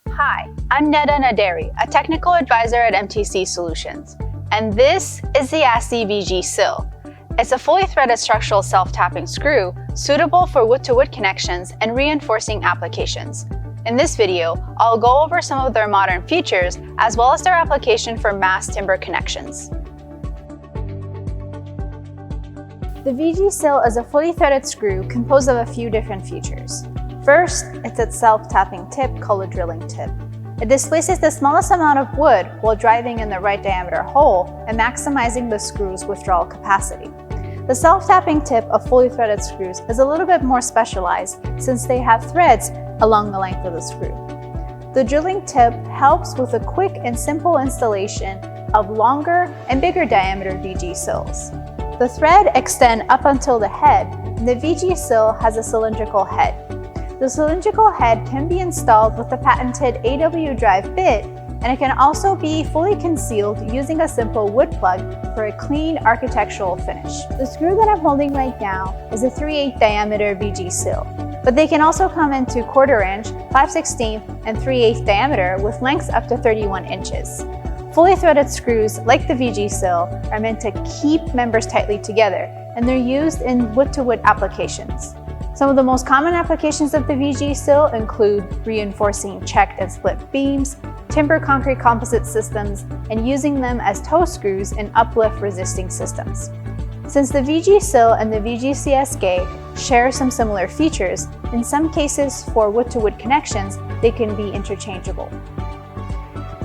Hi, I'm Neda Naderi, a technical advisor at MTC Solutions, and this is the ASSY VG Cyl. It's a fully threaded structural self-tapping screw suitable for wood-to-wood connections and reinforcing applications. In this video, I'll go over some of their modern features as well as their application for mass timber connections. The VG Cyl is a fully threaded screw composed of a few different features. First, it's its self-tapping tip called a drilling tip. It displaces the smallest amount of wood while driving in the right diameter hole and maximizing the screw's withdrawal capacity. The self-tapping tip of fully threaded screws is a little bit more specialized since they have threads along the length of the screw. The drilling tip helps with a quick and simple installation of longer and bigger diameter VG Cyls. The thread extends up until the head, and the VG Cyl has a cylindrical head. The cylindrical head can be installed with the patented AW drive bit, and it can also be fully concealed using a simple wood plug for a clean architectural finish. The screw that I'm holding right now is a 3/8 diameter VG Cyl, but they can also come into 1/4 inch, 5/16, and 3/8 diameter with lengths up to 31 inches. Fully threaded screws, like the VG Cyl, are meant to keep members tightly together, and they're used in wood-to-wood applications. Some of the most common applications of the VG Cyl include reinforcing checked and split beams, timber concrete composite systems, and using them as toe screws in uplift resisting systems. Since the VG Cyl and the VG CSK share some similar features, in some cases for wood-to-wood connections, they can be interchangeable.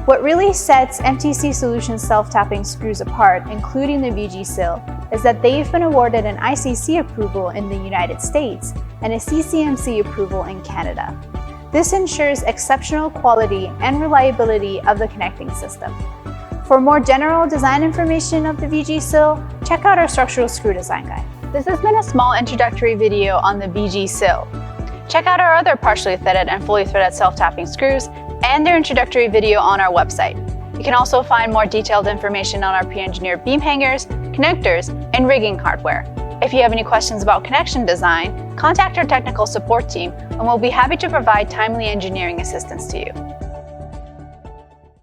What really sets MTC Solutions self-tapping screws apart, including the VG Cyl, is that they've been awarded an ICC approval in the United States and a CCMC approval in Canada. This ensures exceptional quality and reliability of the connecting system. For more general design information of the VG Cyl, check out our structural screw design guide. This has been a small introductory video on the VG Cyl. Check out our other partially threaded and fully threaded self-tapping screws and their introductory video on our website. You can also find more detailed information on our pre-engineered beam hangers, connectors, and rigging hardware. If you have any questions about connection design, contact our technical support team and we'll be happy to provide timely engineering assistance to you.